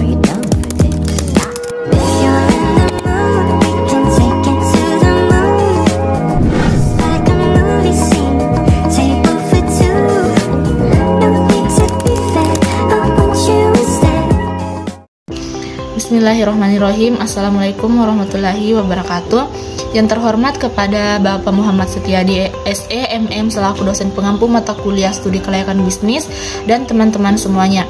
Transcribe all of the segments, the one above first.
Are you down for this? If you're in the mood, can take it to the moon. Just like a movie scene, table for two. No need to be fair, I want you instead. Bismillahirrahmanirrahim. Assalamualaikum warahmatullahi wabarakatuh. Yang terhormat kepada Bapak Muhammad Setiadi SE MM selaku dosen pengampu mata kuliah studi kelayakan bisnis dan teman-teman semuanya.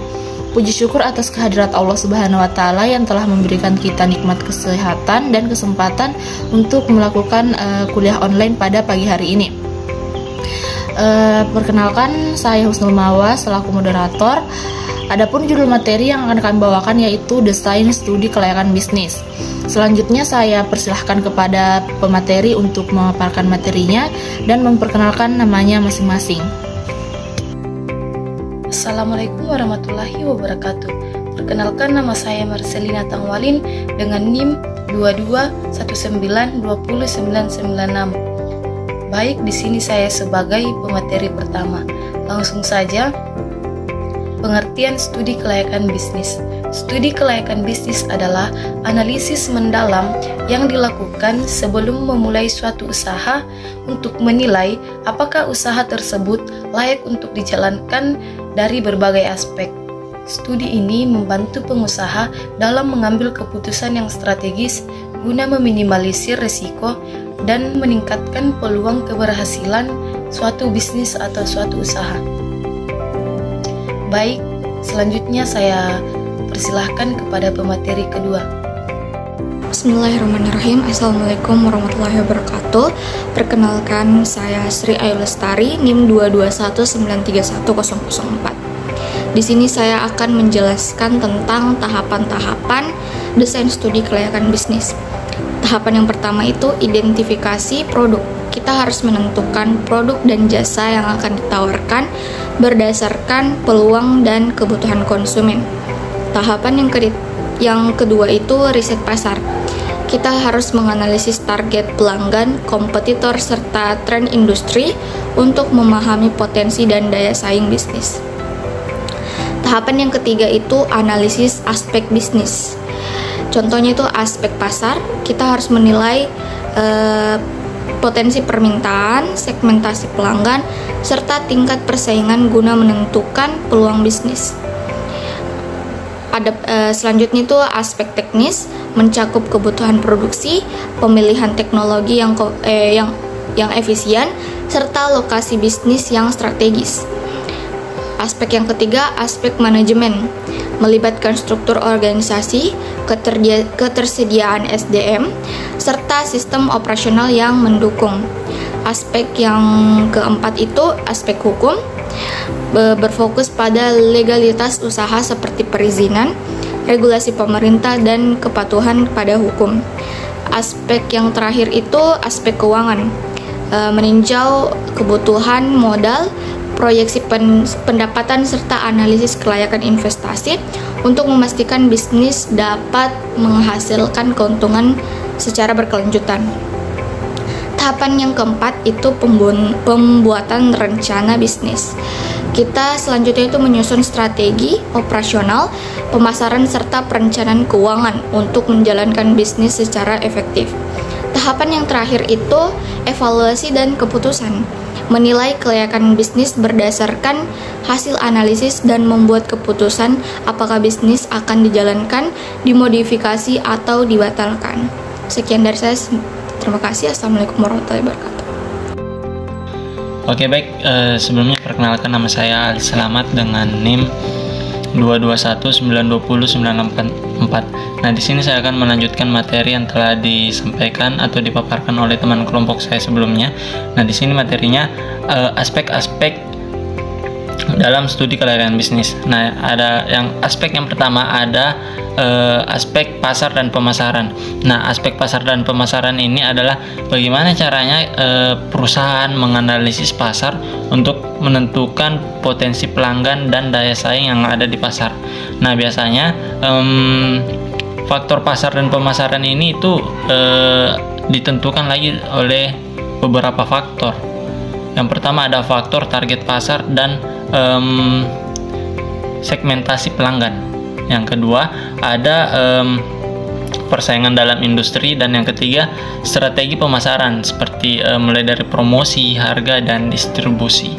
Puji syukur atas kehadirat Allah Subhanahu wa taala yang telah memberikan kita nikmat kesehatan dan kesempatan untuk melakukan kuliah online pada pagi hari ini. Perkenalkan, saya Husnul Mawa selaku moderator. Adapun judul materi yang akan kami bawakan yaitu Desain Studi Kelayakan Bisnis. Selanjutnya saya persilahkan kepada pemateri untuk memaparkan materinya dan memperkenalkan namanya masing-masing. Assalamualaikum warahmatullahi wabarakatuh. Perkenalkan, nama saya Marcelina Tangwalin dengan NIM 2219209996. Baik, di sini saya sebagai pemateri pertama. Langsung saja. Pengertian studi kelayakan bisnis. Studi kelayakan bisnis adalah analisis mendalam yang dilakukan sebelum memulai suatu usaha untuk menilai apakah usaha tersebut layak untuk dijalankan dari berbagai aspek. Studi ini membantu pengusaha dalam mengambil keputusan yang strategis guna meminimalisir risiko dan meningkatkan peluang keberhasilan suatu bisnis atau suatu usaha. Baik, selanjutnya saya persilahkan kepada pemateri kedua. Bismillahirrahmanirrahim. Assalamualaikum warahmatullahi wabarakatuh. Perkenalkan, saya Sri Ayu Lestari, NIM 221931004. Di sini saya akan menjelaskan tentang tahapan-tahapan desain studi kelayakan bisnis. Tahapan yang pertama itu identifikasi produk. Kita harus menentukan produk dan jasa yang akan ditawarkan berdasarkan peluang dan kebutuhan konsumen. Tahapan yang kedua itu riset pasar. Kita harus menganalisis target pelanggan, kompetitor, serta tren industri untuk memahami potensi dan daya saing bisnis. Tahapan yang ketiga itu analisis aspek bisnis. Contohnya itu aspek pasar. Kita harus menilai potensi permintaan, segmentasi pelanggan, serta tingkat persaingan guna menentukan peluang bisnis. Selanjutnya itu aspek teknis, mencakup kebutuhan produksi, pemilihan teknologi yang efisien, serta lokasi bisnis yang strategis. Aspek yang ketiga, aspek manajemen, melibatkan struktur organisasi, ketersediaan SDM, serta sistem operasional yang mendukung. Aspek yang keempat itu aspek hukum, berfokus pada legalitas usaha seperti perizinan, regulasi pemerintah, dan kepatuhan pada hukum. Aspek yang terakhir itu aspek keuangan, meninjau kebutuhan modal, proyeksi pendapatan, serta analisis kelayakan investasi untuk memastikan bisnis dapat menghasilkan keuntungan secara berkelanjutan. Tahapan yang keempat itu pembuatan rencana bisnis. Kita selanjutnya itu menyusun strategi operasional, pemasaran, serta perencanaan keuangan untuk menjalankan bisnis secara efektif. Tahapan yang terakhir itu evaluasi dan keputusan, menilai kelayakan bisnis berdasarkan hasil analisis dan membuat keputusan apakah bisnis akan dijalankan, dimodifikasi, atau dibatalkan. Sekian dari saya. Terima kasih. Assalamualaikum warahmatullahi wabarakatuh. Oke, baik. Sebelumnya perkenalkan, nama saya Ali Selamat dengan NIM 221920964. Nah, di sini saya akan melanjutkan materi yang telah disampaikan atau dipaparkan oleh teman kelompok saya sebelumnya. Nah, di sini materinya aspek-aspek dalam studi kelayakan bisnis. Nah, ada aspek yang pertama ada aspek pasar dan pemasaran. Nah, aspek pasar dan pemasaran ini adalah bagaimana caranya perusahaan menganalisis pasar untuk menentukan potensi pelanggan dan daya saing yang ada di pasar. Nah, biasanya faktor pasar dan pemasaran ini itu ditentukan lagi oleh beberapa faktor. Yang pertama ada faktor target pasar dan segmentasi pelanggan. Yang kedua ada persaingan dalam industri, dan yang ketiga strategi pemasaran seperti mulai dari promosi, harga, dan distribusi.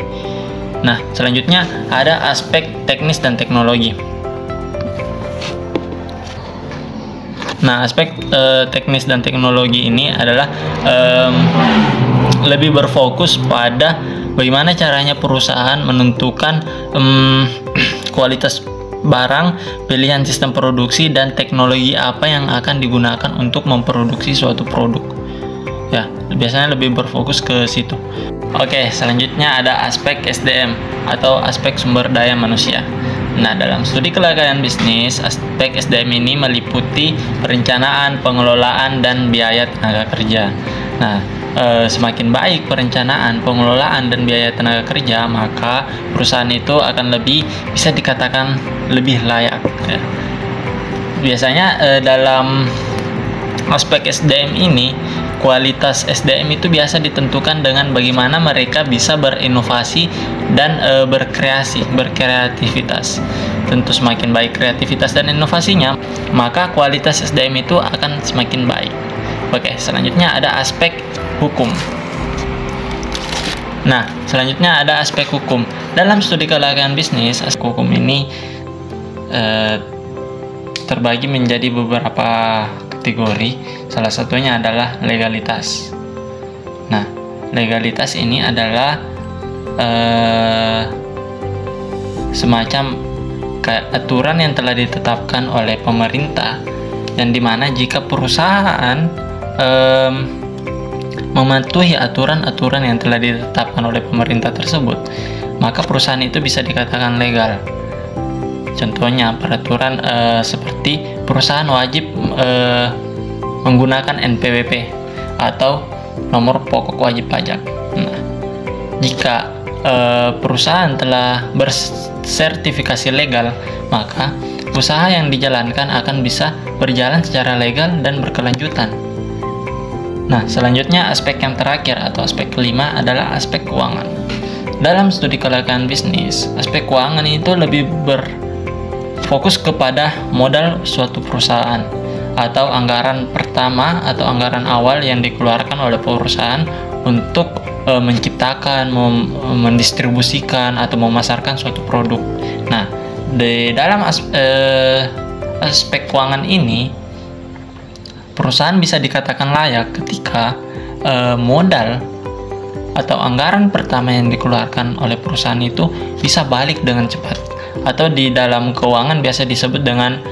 Nah, selanjutnya ada aspek teknis dan teknologi. Nah, aspek teknis dan teknologi ini adalah lebih berfokus pada bagaimana caranya perusahaan menentukan kualitas barang, pilihan sistem produksi, dan teknologi apa yang akan digunakan untuk memproduksi suatu produk. Ya, biasanya lebih berfokus ke situ. Oke, selanjutnya ada aspek SDM atau aspek sumber daya manusia. Nah, dalam studi kelayakan bisnis, aspek SDM ini meliputi perencanaan, pengelolaan, dan biaya tenaga kerja. Nah, semakin baik perencanaan, pengelolaan, dan biaya tenaga kerja, maka perusahaan itu akan lebih bisa dikatakan lebih layak. Ya. Biasanya dalam aspek SDM ini, kualitas SDM itu biasa ditentukan dengan bagaimana mereka bisa berinovasi dan berkreativitas. Tentu semakin baik kreativitas dan inovasinya, maka kualitas SDM itu akan semakin baik. Oke, selanjutnya ada aspek hukum. Nah, selanjutnya ada aspek hukum. Dalam studi kelayakan bisnis, aspek hukum ini terbagi menjadi beberapa kategori. Salah satunya adalah legalitas. Nah, legalitas ini adalah semacam aturan yang telah ditetapkan oleh pemerintah, dan dimana jika perusahaan mematuhi aturan-aturan yang telah ditetapkan oleh pemerintah tersebut, maka perusahaan itu bisa dikatakan legal. Contohnya peraturan seperti perusahaan wajib menggunakan NPWP atau nomor pokok wajib pajak. Nah, jika perusahaan telah bersertifikasi legal, maka usaha yang dijalankan akan bisa berjalan secara legal dan berkelanjutan. Nah, selanjutnya aspek yang terakhir atau aspek kelima adalah aspek keuangan. Dalam studi kelayakan bisnis, aspek keuangan itu lebih berfokus kepada modal suatu perusahaan atau anggaran pertama atau anggaran awal yang dikeluarkan oleh perusahaan untuk menciptakan, mendistribusikan, atau memasarkan suatu produk. Nah, di dalam aspek keuangan ini, perusahaan bisa dikatakan layak ketika modal atau anggaran pertama yang dikeluarkan oleh perusahaan itu bisa balik dengan cepat, atau di dalam keuangan biasa disebut dengan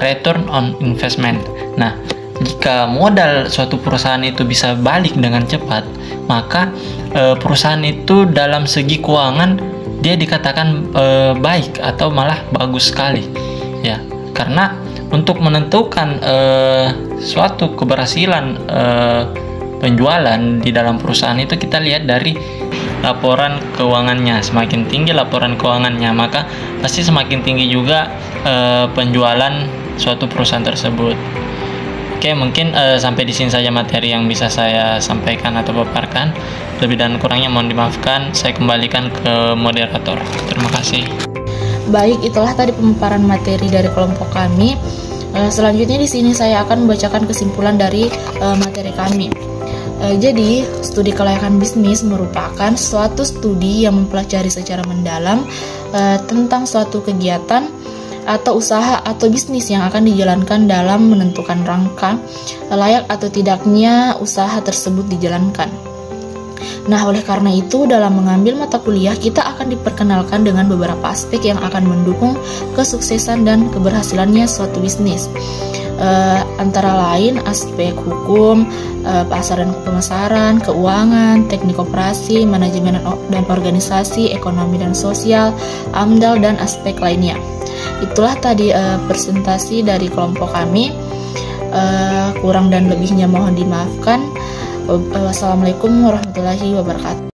return on investment. Nah, jika modal suatu perusahaan itu bisa balik dengan cepat, maka perusahaan itu dalam segi keuangan dia dikatakan baik atau malah bagus sekali, ya. Karena untuk menentukan suatu keberhasilan penjualan di dalam perusahaan itu kita lihat dari laporan keuangannya. Semakin tinggi laporan keuangannya, maka pasti semakin tinggi juga penjualan suatu perusahaan tersebut. Oke, mungkin sampai di sini saja materi yang bisa saya sampaikan atau paparkan. Lebih dan kurangnya mohon dimaafkan. Saya kembalikan ke moderator. Terima kasih. Baik, itulah tadi pemaparan materi dari kelompok kami. Selanjutnya di sini saya akan membacakan kesimpulan dari materi kami. Jadi, studi kelayakan bisnis merupakan suatu studi yang mempelajari secara mendalam tentang suatu kegiatan atau usaha atau bisnis yang akan dijalankan dalam menentukan rangka layak atau tidaknya usaha tersebut dijalankan. Nah, oleh karena itu, dalam mengambil mata kuliah, kita akan diperkenalkan dengan beberapa aspek yang akan mendukung kesuksesan dan keberhasilannya suatu bisnis. Antara lain aspek hukum, pasar dan pemasaran, keuangan, teknik operasi, manajemen dan organisasi, ekonomi dan sosial, AMDAL, dan aspek lainnya. Itulah tadi presentasi dari kelompok kami. Kurang dan lebihnya mohon dimaafkan. Wassalamualaikum warahmatullahi wabarakatuh.